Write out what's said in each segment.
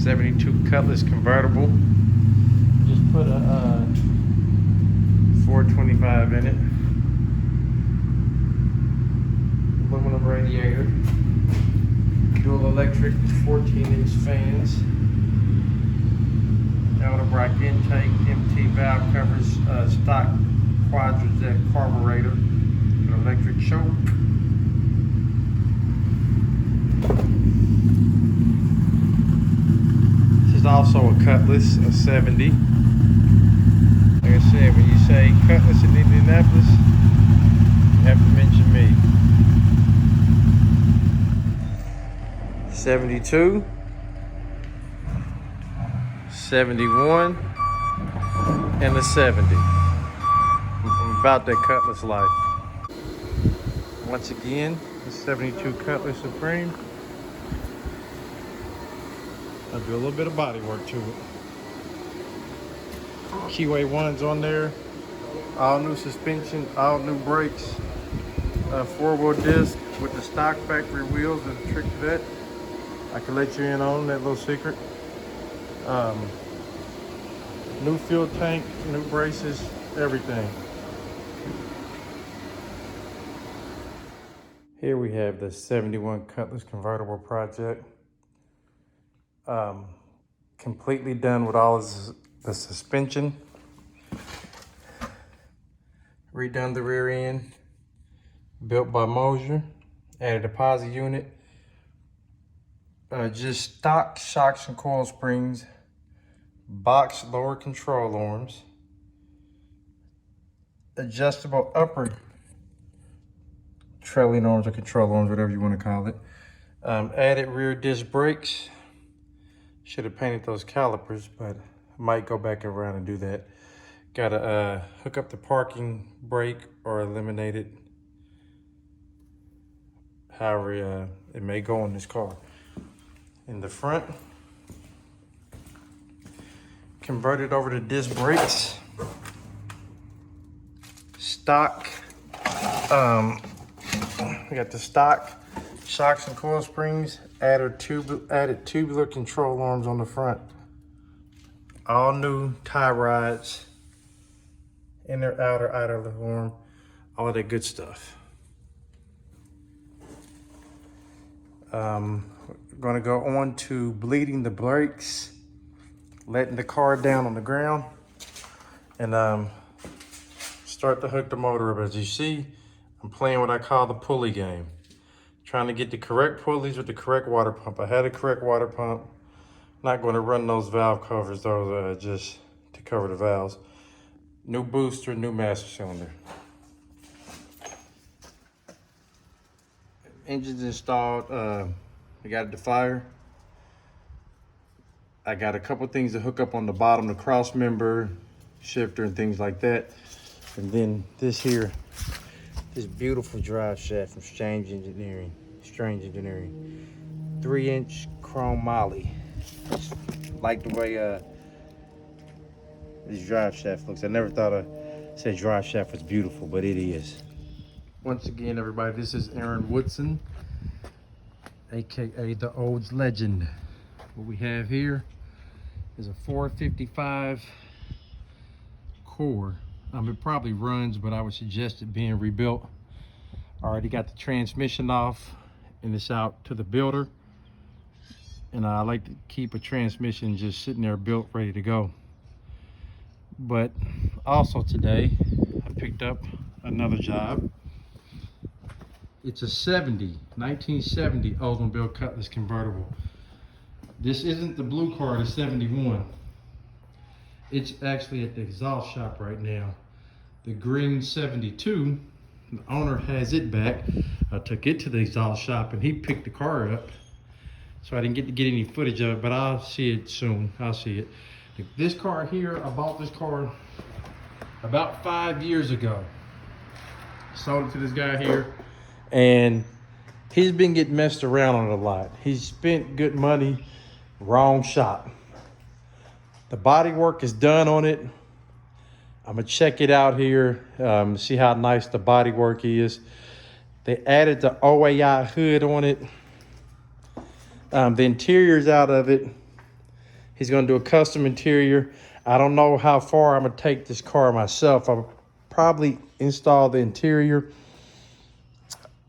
72 Cutlass convertible. Just put a 425 in it. Aluminum radiator. Dual electric 14-inch fans. Outer bracket intake, MT valve covers, stock quadrat carburetor, an electric choke. This is also a Cutlass, a 70. Like I said, when you say Cutlass in Indianapolis, you have to mention me. 72, 71, and a 70. I'm about that Cutlass life. Once again, the 72 Cutlass Supreme. I'll do a little bit of body work to it. Keyway 1's on there. All new suspension, all new brakes. 4-wheel disc with the stock factory wheels. There's a trick to that. I can let you in on that little secret. New fuel tank, new braces, everything. Here we have the 71 Cutlass convertible project. Completely done with all the suspension. Redone the rear end. Built by Mosier. Added a deposit unit. Just stock shocks and coil springs. Box lower control arms. Adjustable upper trailing arms or control arms, whatever you want to call it. Added rear disc brakes. Should have painted those calipers, but I might go back around and do that. Gotta hook up the parking brake or eliminate it. However, it may go on this car. In the front, converted over to disc brakes. Stock, we got the stock shocks and coil springs, added tubular control arms on the front. All new tie rods, inner, outer arm, all of that good stuff. We're gonna go on to bleeding the brakes, letting the car down on the ground, and start to hook the motor up. As you see, I'm playing what I call the pulley game. Trying to get the correct pulleys with the correct water pump. I had a correct water pump. Not going to run those valve covers, those just to cover the valves. New booster, new master cylinder. Engine's installed. We got a defier. I got a couple things to hook up on the bottom, the cross member, shifter, and things like that. And then this here, this beautiful drive shaft from Strange Engineering. 3-inch chrome moly. Like the way this drive shaft looks. I never thought I said drive shaft was beautiful, but it is. Once again, everybody, this is Aaron Woodson, aka the Oldslegend. What we have here is a 455 core. It probably runs, but I would suggest it being rebuilt. Already got the transmission off, and it's out to the builder. And I like to keep a transmission just sitting there built, ready to go. But also today, I picked up another job. It's a 1970 Oldsmobile Cutlass convertible. This isn't the blue car, the 71. It's actually at the exhaust shop right now. The green 72, the owner has it back. I took it to the exhaust shop and he picked the car up. So I didn't get to get any footage of it, but I'll see it soon. I'll see it. This car here, I bought this car about 5 years ago. Sold it to this guy here, and he's been getting messed around on it a lot. He's spent good money, wrong shop. The body work is done on it. I'm gonna check it out here, see how nice the body work is. They added the OAI hood on it. The interior's out of it. He's gonna do a custom interior. I don't know how far I'm gonna take this car myself. I'll probably install the interior.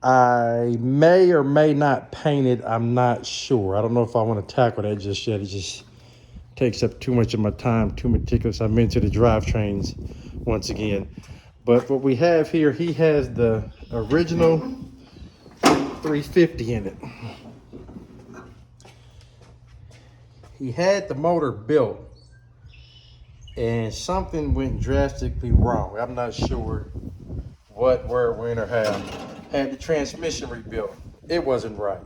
I may or may not paint it. I'm not sure. I don't know if I want to tackle that just yet. It just takes up too much of my time, too meticulous. I'm into the drivetrains once again. But what we have here, he has the original 350 in it. He had the motor built and something went drastically wrong. I'm not sure what, where, when, or how. Had the transmission rebuilt. It wasn't right.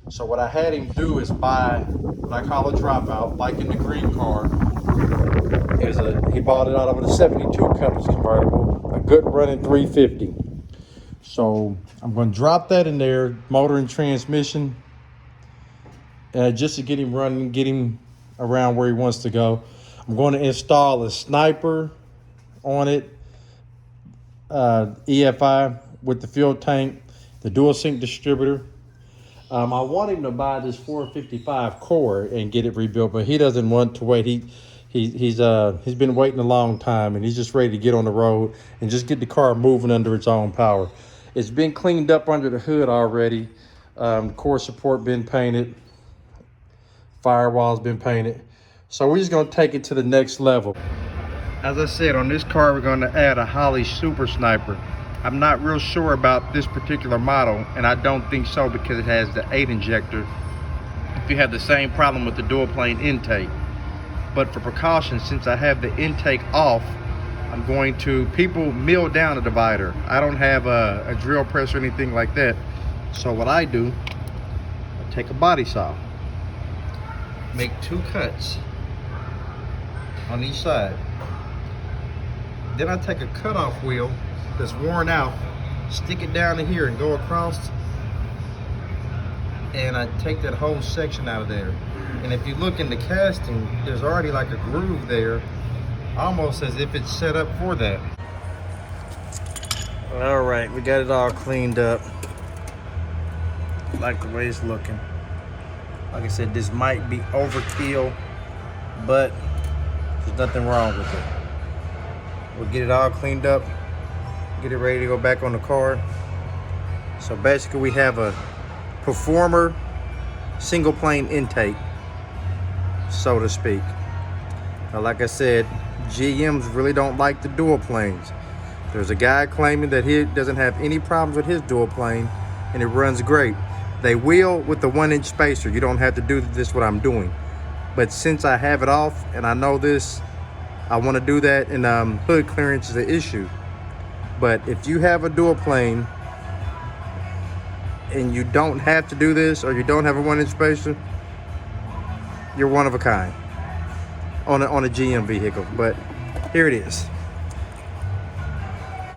So what I had him do is buy what I call a dropout, like in the green car. He bought it out of a 72 Cutlass convertible, a good running 350. So I'm going to drop that in there, motor and transmission, just to get him running, get him around where he wants to go. I'm going to install a sniper on it, EFI with the fuel tank, the dual sync distributor. I want him to buy this 455 core and get it rebuilt, but he doesn't want to wait. He's been waiting a long time, and he's just ready to get on the road and just get the car moving under its own power. It's been cleaned up under the hood already. Core support been painted, firewall's been painted. So we're just gonna take it to the next level. As I said, on this car, we're gonna add a Holley Super Sniper. I'm not real sure about this particular model, and I don't think so because it has the 8 injector. If you have the same problem with the dual plane intake. But for precaution, since I have the intake off, I'm going to, people mill down a divider. I don't have a drill press or anything like that. So what I do, I take a body saw, make 2 cuts on each side. Then I take a cutoff wheel that's worn out, stick it down to here and go across, and I take that whole section out of there. And if you look in the casting, there's already like a groove there, almost as if it's set up for that. All right, we got it all cleaned up. Like the way it's looking. Like I said, this might be overkill, but there's nothing wrong with it. We'll get it all cleaned up, get it ready to go back on the car. So basically we have a Performer single plane intake, so to speak. Now, like I said, GMs really don't like the dual planes. There's a guy claiming that he doesn't have any problems with his dual plane and it runs great. They will with the 1-inch spacer. You don't have to do this what I'm doing. But since I have it off and I know this, I want to do that, and hood clearance is an issue. But if you have a dual plane and you don't have to do this, or you don't have a 1-inch spacer, you're one of a kind on a GM vehicle. But here it is.